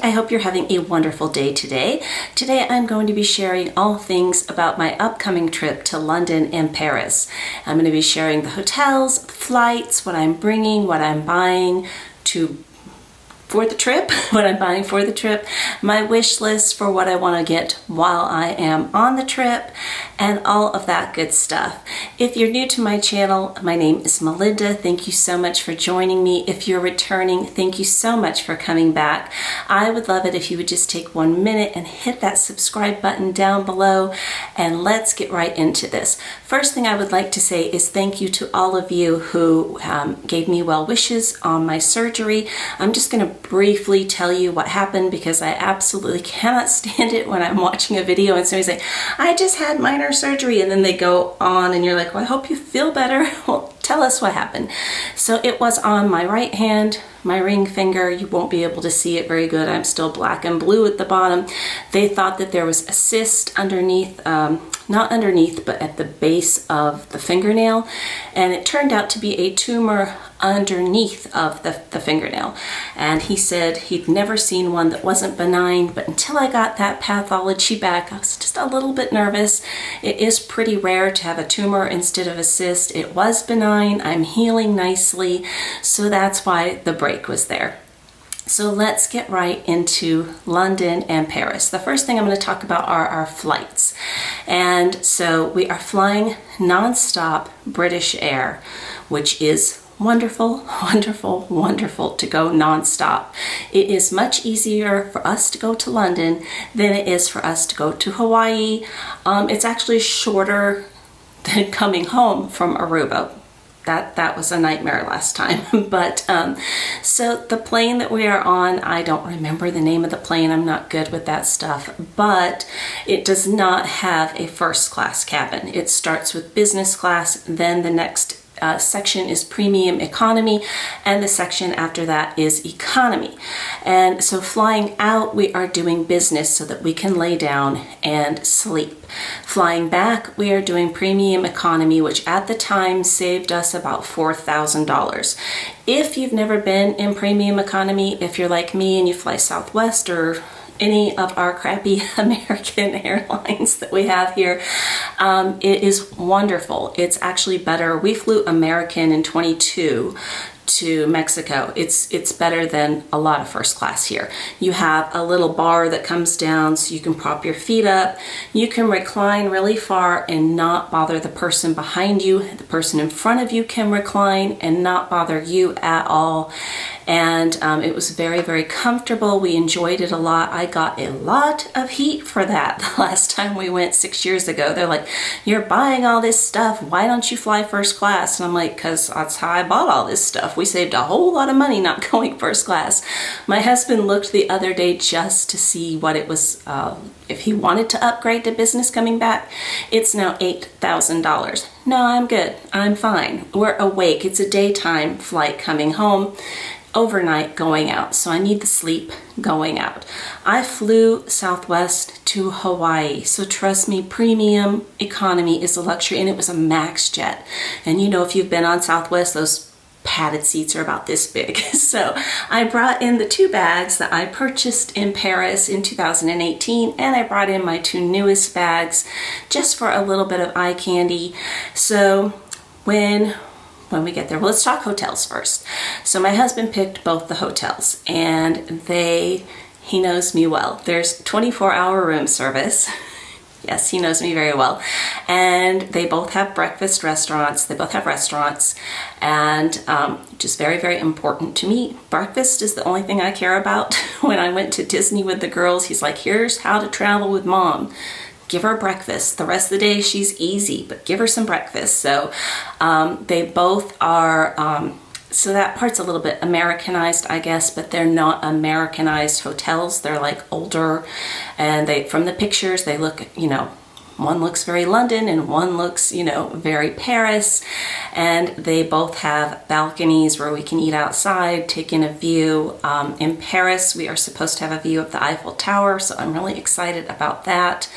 I hope you're having a wonderful day today. Today I'm going to be sharing all things about my upcoming trip to London and Paris. I'm going to be sharing the hotels, flights, what I'm bringing, what I'm buying for the trip, what I'm buying for the trip, my wish list for what I want to get while I am on the trip, and all of that good stuff. If you're new to my channel, my name is Melinda. Thank you so much for joining me. If you're returning, thank you so much for coming back. I would love it if you would just take 1 minute and hit that subscribe button down below, and let's get right into this. First thing I would like to say is thank you to all of you who gave me well wishes on my surgery. I'm just going to briefly tell you what happened because I absolutely cannot stand it when I'm watching a video and somebody say, I just had minor surgery, and then they go on and you're like, well, I hope you feel better. Well, tell us what happened. So it was on my right hand, my ring finger. You won't be able to see it very good. I'm still black and blue at the bottom. They thought that there was a cyst underneath, not underneath, but at the base of the fingernail. And it turned out to be a tumor underneath of the fingernail. And he said he'd never seen one that wasn't benign, but until I got that pathology back, I was just a little bit nervous. It is pretty rare to have a tumor instead of a cyst. It was benign. I'm healing nicely. So that's why the break was there. So let's get right into London and Paris. The first thing I'm going to talk about are our flights. And so we are flying nonstop British Air, which is wonderful, wonderful, wonderful to go nonstop. It is much easier for us to go to London than it is for us to go to Hawaii. It's actually shorter than coming home from Aruba. That was a nightmare last time. But so the plane that we are on, I don't remember the name of the plane. I'm not good with that stuff, but it does not have a first class cabin. It starts with business class, then the next section is premium economy, and the section after that is economy. And so flying out, we are doing business so that we can lay down and sleep. Flying back, we are doing premium economy, which at the time saved us about $4,000. If you've never been in premium economy, if you're like me and you fly Southwest or any of our crappy American airlines that we have here, it is wonderful. It's actually better. We flew American in 22 to Mexico. It's better than a lot of first class here. You have a little bar that comes down so you can prop your feet up. You can recline really far and not bother the person behind you. The person in front of you can recline and not bother you at all. And it was very, very comfortable. We enjoyed it a lot. I got a lot of heat for that the last time we went 6 years ago. They're like, you're buying all this stuff. Why don't you fly first class? And I'm like, because that's how I bought all this stuff. We saved a whole lot of money not going first class. My husband looked the other day just to see what it was, if he wanted to upgrade to business coming back. It's now $8,000. No, I'm good. I'm fine. We're awake. It's a daytime flight coming home, overnight going out, so I need the sleep going out. I flew Southwest to Hawaii, so trust me, premium economy is a luxury, and it was a max jet. And you know, if you've been on Southwest, those padded seats are about this big. So I brought in the 2 bags that I purchased in Paris in 2018, and I brought in my 2 newest bags just for a little bit of eye candy. So when we get there, well, let's talk hotels first. So my husband picked both the hotels, and he knows me well. There's 24-hour room service. Yes, he knows me very well. And they both have breakfast restaurants. They both have restaurants, and just very, very important to me. Breakfast is the only thing I care about. When I went to Disney with the girls, he's like, here's how to travel with mom. Give her breakfast. The rest of the day, she's easy, but give her some breakfast. So they both are, so that part's a little bit Americanized, I guess, but they're not Americanized hotels. They're like older, and from the pictures, they look, you know, One looks very London and one looks, you know, very Paris. And they both have balconies where we can eat outside, take in a view. In Paris, we are supposed to have a view of the Eiffel Tower, so I'm really excited about that.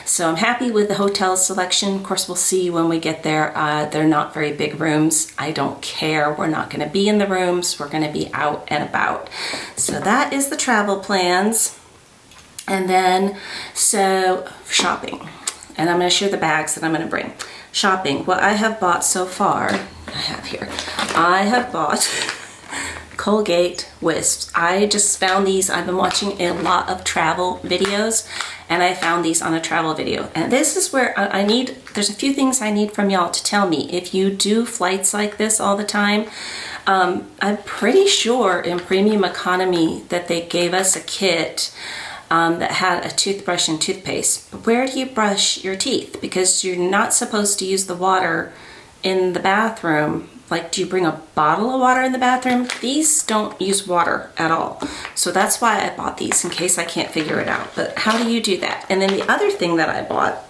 So I'm happy with the hotel selection. Of course, we'll see when we get there. They're not very big rooms. I don't care. We're not going to be in the rooms. We're going to be out and about. So that is the travel plans. And then, so shopping. And I'm going to share the bags that I'm going to bring. Shopping. What I have bought so far, I have bought Colgate Wisps. I just found these. I've been watching a lot of travel videos, and I found these on a travel video. And this is where there's a few things I need from y'all to tell me. If you do flights like this all the time, I'm pretty sure in premium economy that they gave us a kit that had a toothbrush and toothpaste. But where do you brush your teeth? Because you're not supposed to use the water in the bathroom. Like, do you bring a bottle of water in the bathroom? These don't use water at all. So that's why I bought these, in case I can't figure it out. But how do you do that? And then the other thing that I bought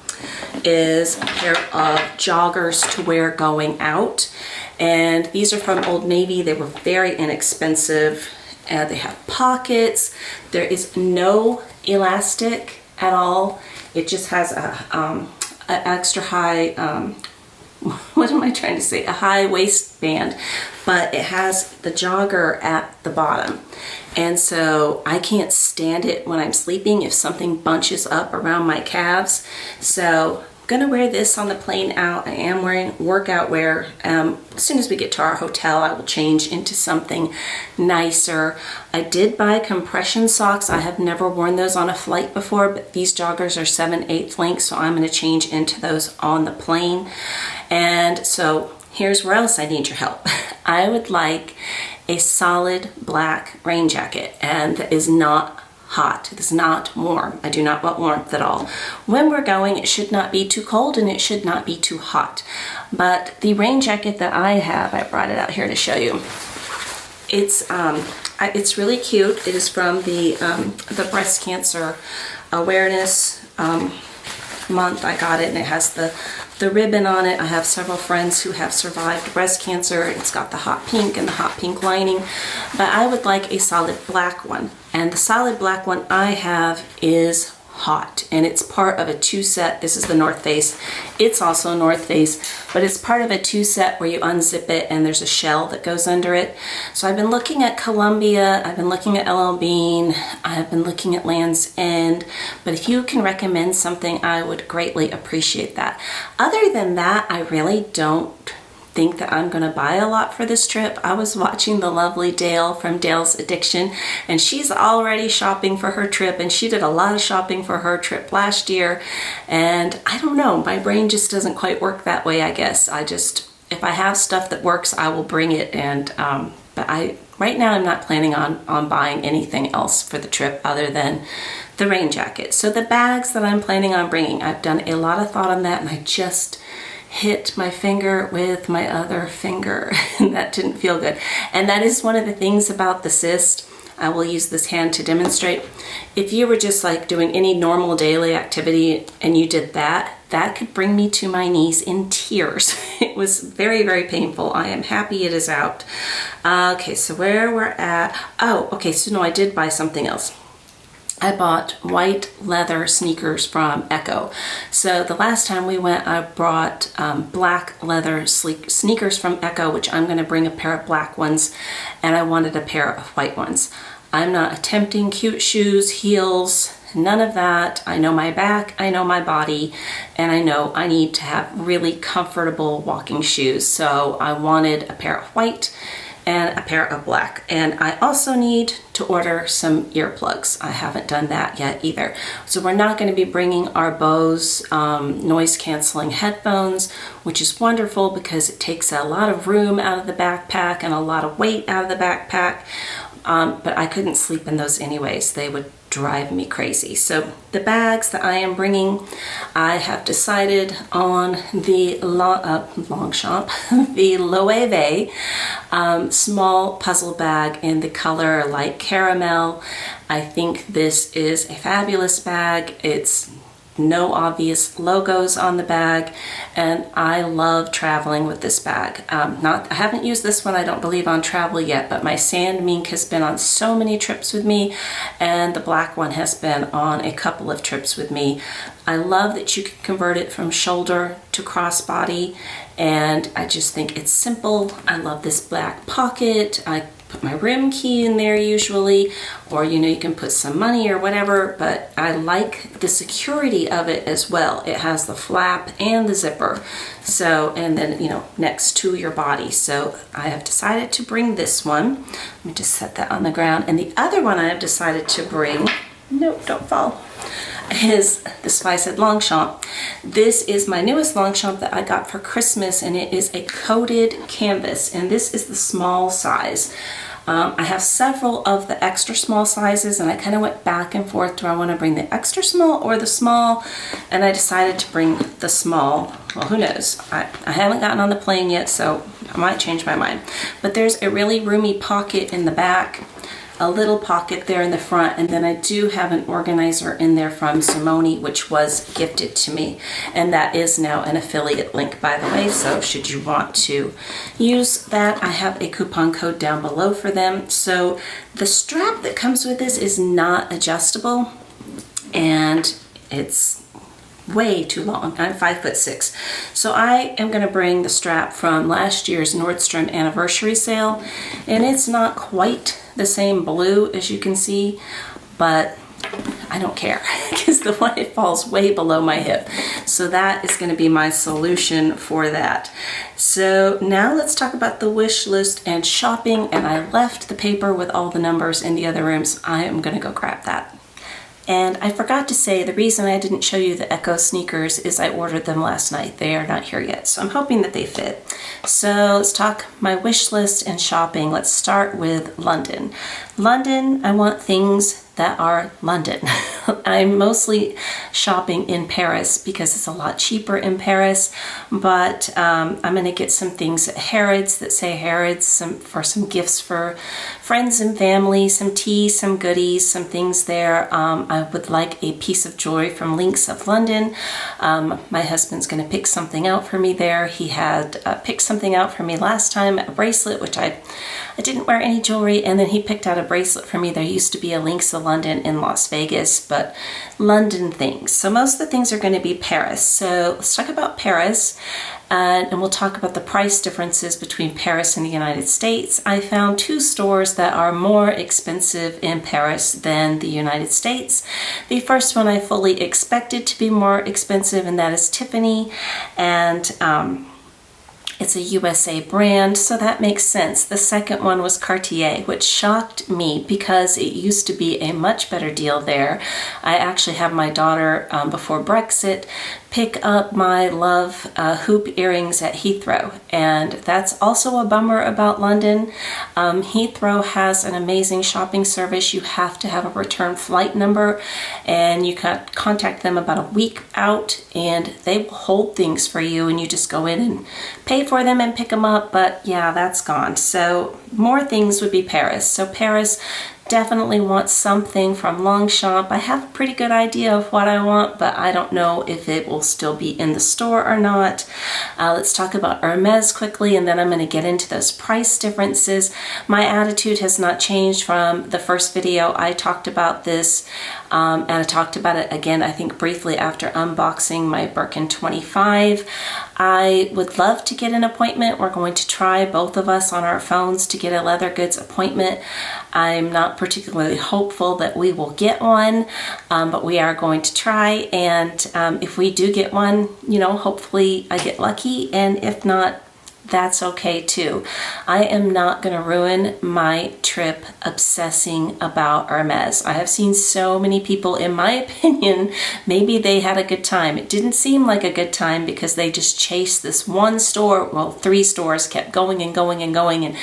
is a pair of joggers to wear going out. And these are from Old Navy. They were very inexpensive. They have pockets. There is no elastic at all. It just has an extra high, what am I trying to say? A high waistband, but it has the jogger at the bottom. And so I can't stand it when I'm sleeping if something bunches up around my calves. So gonna wear this on the plane out. I am wearing workout wear. As soon as we get to our hotel, I will change into something nicer. I did buy compression socks. I have never worn those on a flight before, but these joggers are 7/8 length, so I'm gonna change into those on the plane. And so here's where else I need your help. I would like a solid black rain jacket, and that is not hot. It is not warm. I do not want warmth at all. When we're going, it should not be too cold and it should not be too hot. But the rain jacket that I have, I brought it out here to show you. It's really cute. It is from the breast cancer awareness month. I got it, and it has the ribbon on it. I have several friends who have survived breast cancer. It's got the hot pink and the hot pink lining, but I would like a solid black one. And the solid black one I have is hot, and it's part of a 2-set. This is the North Face. It's also North Face, but it's part of a 2-set where you unzip it and there's a shell that goes under it. So I've been looking at Columbia, I've been looking at LL Bean, I've been looking at Land's End, but if you can recommend something, I would greatly appreciate that. Other than that, I really don't think that I'm gonna buy a lot for this trip. I was watching the lovely Dale from Dale's Addiction, and she's already shopping for her trip, and she did a lot of shopping for her trip last year, and I don't know, my brain just doesn't quite work that way, I guess. If I have stuff that works, I will bring it, and but right now I'm not planning on buying anything else for the trip other than the rain jacket. So the bags that I'm planning on bringing, I've done a lot of thought on that, and I just hit my finger with my other finger, and that didn't feel good. And that is one of the things about the cyst. I will use this hand to demonstrate. If you were just like doing any normal daily activity and you did that, that could bring me to my knees in tears. It was very, very painful. I am happy it is out. Okay, so where we're at, oh, okay, so no, I did buy something else. I bought white leather sneakers from Echo. So the last time we went, I brought black leather sneakers from Echo, which I'm going to bring a pair of black ones, and I wanted a pair of white ones. I'm not attempting cute shoes, heels, none of that. I know my back, I know my body, and I know I need to have really comfortable walking shoes. So I wanted a pair of white and a pair of black. And I also need to order some earplugs. I haven't done that yet either. So we're not going to be bringing our Bose noise canceling headphones, which is wonderful because it takes a lot of room out of the backpack and a lot of weight out of the backpack. But I couldn't sleep in those anyways. They would drive me crazy. So the bags that I am bringing, I have decided on the Longchamp, the Loewe small puzzle bag in the color light caramel. I think this is a fabulous bag. It's no obvious logos on the bag, and I love traveling with this bag. I haven't used this one, I don't believe, on travel yet, but my sand mink has been on so many trips with me, and the black one has been on a couple of trips with me. I love that you can convert it from shoulder to crossbody, and I just think it's simple. I love this black pocket. I put my rim key in there usually, or you can put some money or whatever, but I like the security of it as well. It has the flap and the zipper, so, and then next to your body. So I have decided to bring this one. Let me just set that on the ground. And the other one I have decided to bring, nope, don't fall, is the Spicehead Longchamp. This is my newest Longchamp that I got for Christmas, and it is a coated canvas, and this is the small size. I have several of the extra small sizes, and I kind of went back and forth. Do I want to bring the extra small or the small? And I decided to bring the small. Well, who knows? I haven't gotten on the plane yet, so I might change my mind. But there's a really roomy pocket in the back, a little pocket there in the front, and then I do have an organizer in there from Simone, which was gifted to me, and that is now an affiliate link, by the way, so should you want to use that, I have a coupon code down below for them. So the strap that comes with this is not adjustable, and it's way too long. I'm 5'6", so I am going to bring the strap from last year's Nordstrom anniversary sale, and it's not quite the same blue as you can see, but I don't care because the one, it falls way below my hip. So that is going to be my solution for that. So now let's talk about the wish list and shopping, and I left the paper with all the numbers in the other rooms. I am going to go grab that. And I forgot to say, the reason I didn't show you the Echo sneakers is I ordered them last night. They are not here yet, so I'm hoping that they fit. So let's talk my wish list and shopping. Let's start with London. London, I want things that are London. I'm mostly shopping in Paris because it's a lot cheaper in Paris, but I'm gonna get some things at Harrods that say Harrods, for some gifts for friends and family, some tea, some goodies, some things there. I would like a piece of jewelry from Links of London. My husband's gonna pick something out for me there. He had picked something out for me last time, a bracelet, which I didn't wear any jewelry, and then he picked out a bracelet for me. There used to be a Links of London in Las Vegas, but London things. So most of the things are going to be Paris. So let's talk about Paris, and we'll talk about the price differences between Paris and the United States. I found two stores that are more expensive in Paris than the United States. The first one I fully expected to be more expensive, and that is Tiffany, and it's a USA brand, so that makes sense. The second one was Cartier, which shocked me because it used to be a much better deal there. I actually have my daughter, before Brexit, pick up my love hoop earrings at Heathrow, and that's also a bummer about London. Heathrow has an amazing shopping service. You have to have a return flight number, and you can contact them about a week out, and they will hold things for you, and you just go in and pay for them and pick them up. But yeah, that's gone. So more things would be Paris. So Paris, definitely want something from Longchamp. I have a pretty good idea of what I want, but I don't know if it will still be in the store or not. Let's talk about Hermes quickly, and then I'm going to get into those price differences. My attitude has not changed from the first video. I talked about this, and I talked about it again, I think briefly after unboxing my Birkin 25. I would love to get an appointment. We're going to try, both of us on our phones, to get a leather goods appointment. I'm not particularly hopeful that we will get one, but we are going to try, and if we do get one, hopefully I get lucky, and if not, that's okay too. I am not going to ruin my trip obsessing about Hermes. I have seen so many people, in my opinion, maybe they had a good time. It didn't seem like a good time because they just chased this one store, well, 3 stores, kept going and going and going and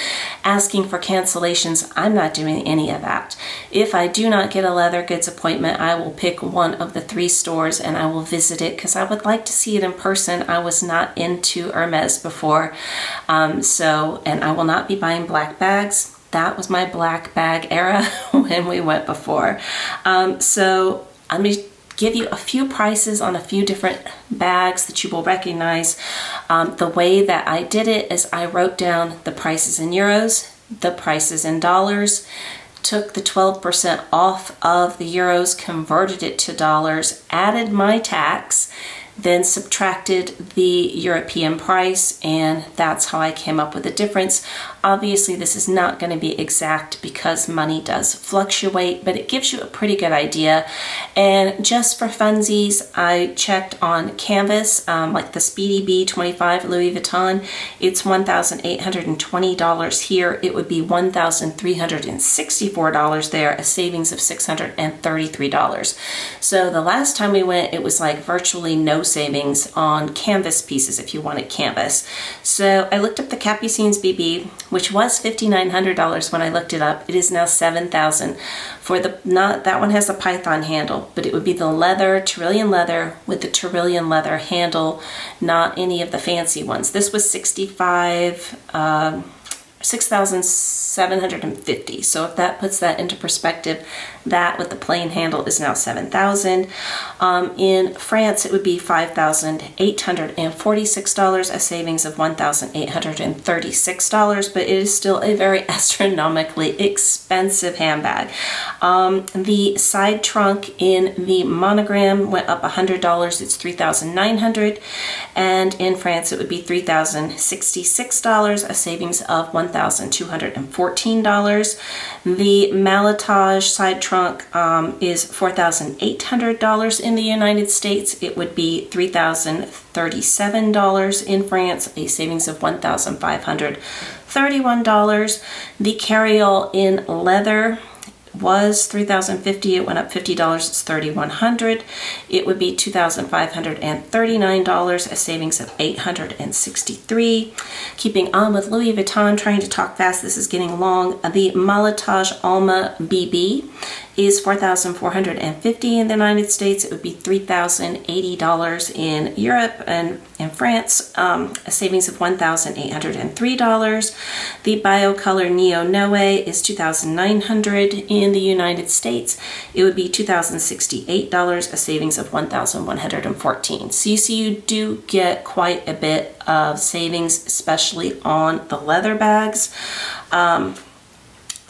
asking for cancellations. I'm not doing any of that. If I do not get a leather goods appointment, I will pick one of the 3 stores and I will visit it because I would like to see it in person. I was not into Hermes before. And I will not be buying black bags. That was my black bag era when we went before. So let me give you a few prices on a few different bags that you will recognize. The way that I did it is I wrote down the prices in euros, the prices in dollars, took the 12% off of the euros, converted it to dollars, added my tax, then subtracted the European price, and that's how I came up with the difference. Obviously, this is not going to be exact because money does fluctuate, but it gives you a pretty good idea. And just for funsies, I checked on Canvas, like the Speedy B25 Louis Vuitton. It's $1,820 here. It would be $1,364 there, a savings of $633. So the last time we went, it was like virtually no savings on canvas pieces if you wanted canvas. So I looked up the Capucines BB, which was $5,900 when I looked it up. It is now $7,000 for the, not that one has a python handle, but it would be the leather, Tyrolean leather with the Tyrolean leather handle, not any of the fancy ones. This was $6,750. So if that puts that into perspective, that with the plain handle is now $7,000. In France, it would be $5,846, a savings of $1,836, but it is still a very astronomically expensive handbag. The side trunk in the monogram went up $100. It's $3,900, and in France, it would be $3,066, a savings of $1,214. The Maletage side trunk is $4,800 in the United States. It would be $3,037 in France, a savings of $1,531. The carryall in leather was $3,050. It went up $50. It's $3,100. It would be $2,539, a savings of $863. Keeping on with Louis Vuitton, trying to talk fast, this is getting long. The Maletage Alma BB is $4,450 in the United States. It would be $3,080 in Europe and in France, a savings of $1,803. The Biocolor Neo Noe is $2,900 in the United States. It would be $2,068, a savings of $1,114. So you see, you do get quite a bit of savings, especially on the leather bags.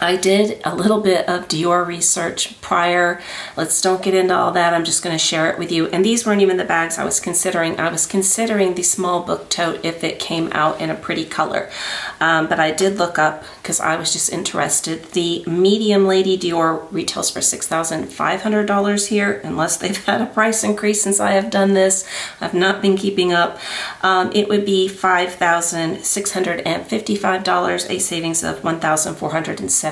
I did a little bit of Dior research prior. Don't get into all that. I'm just going to share it with you. And these weren't even the bags I was considering. I was considering the small book tote if it came out in a pretty color. But I did look up, because I was just interested. The medium Lady Dior retails for $6,500 here, unless they've had a price increase since I have done this. I've not been keeping up. It would be $5,655, a savings of $1,478.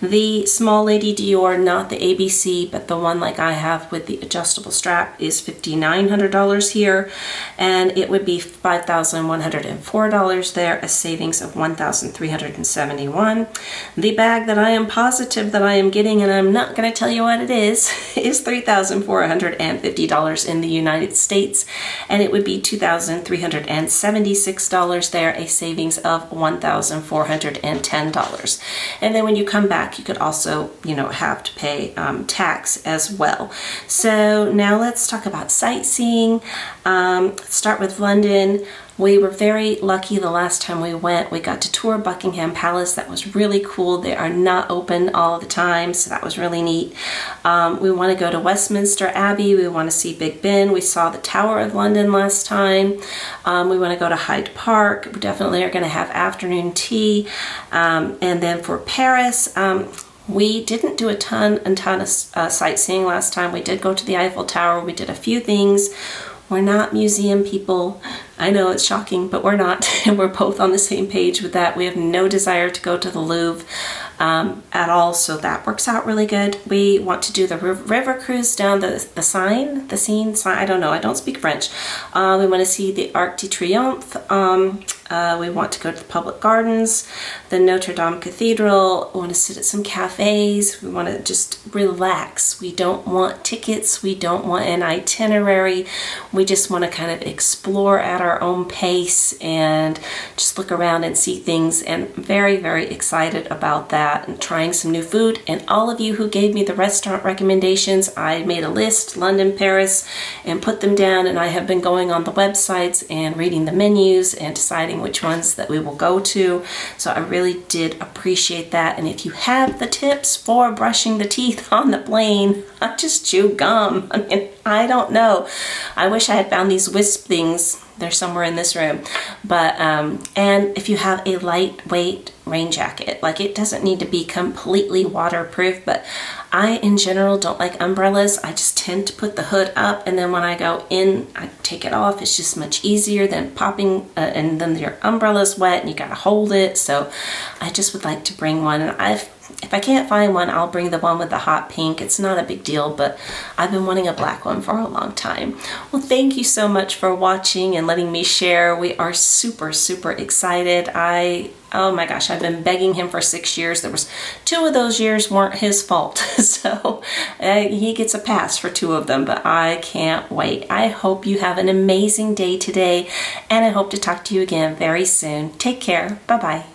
The small Lady Dior, not the ABC, but the one like I have with the adjustable strap, is $5,900 here, and it would be $5,104 there, a savings of $1,371. The bag that I am positive that I am getting, and I'm not going to tell you what it is $3,450 in the United States, and it would be $2,376 there, a savings of $1,410. And then when you come back, you could also, have to pay tax as well. So now let's talk about sightseeing. Let's start with London. We were very lucky the last time we went. We got to tour Buckingham Palace. That was really cool. They are not open all the time, so that was really neat. We want to go to Westminster Abbey. We want to see Big Ben. We saw the Tower of London last time. We want to go to Hyde Park. We definitely are going to have afternoon tea. And then for Paris, we didn't do a ton of sightseeing last time. We did go to the Eiffel Tower. We did a few things. We're not museum people. I know it's shocking, but we're not. And we're both on the same page with that. We have no desire to go to the Louvre at all, so that works out really good. We want to do the river cruise down the Seine, I don't know, I don't speak French. We want to see the Arc de Triomphe. We want to go to the public gardens, the Notre Dame Cathedral. We want to sit at some cafes. We want to just relax. We don't want tickets. We don't want an itinerary. We just want to kind of explore at our own pace and just look around and see things. And very, very excited about that and trying some new food. And all of you who gave me the restaurant recommendations, I made a list, London, Paris, and put them down. And I have been going on the websites and reading the menus and deciding which ones that we will go to. So I really did appreciate that. And if you have the tips for brushing the teeth on the plane, I just chew gum. I mean, I don't know. I wish I had found these wisp things. They're somewhere in this room. But, and if you have a lightweight rain jacket, like it doesn't need to be completely waterproof, but I in general don't like umbrellas. I just tend to put the hood up, and then when I go in, I take it off. It's just much easier than popping, and then your umbrella's wet and you gotta hold it. So I just would like to bring one, and if I can't find one, I'll bring the one with the hot pink. It's not a big deal, but I've been wanting a black one for a long time. Well, thank you so much for watching and letting me share. We are super, super excited. Oh my gosh, I've been begging him for 6 years. There was 2 of those years weren't his fault. So he gets a pass for 2 of them, but I can't wait. I hope you have an amazing day today, and I hope to talk to you again very soon. Take care. Bye-bye.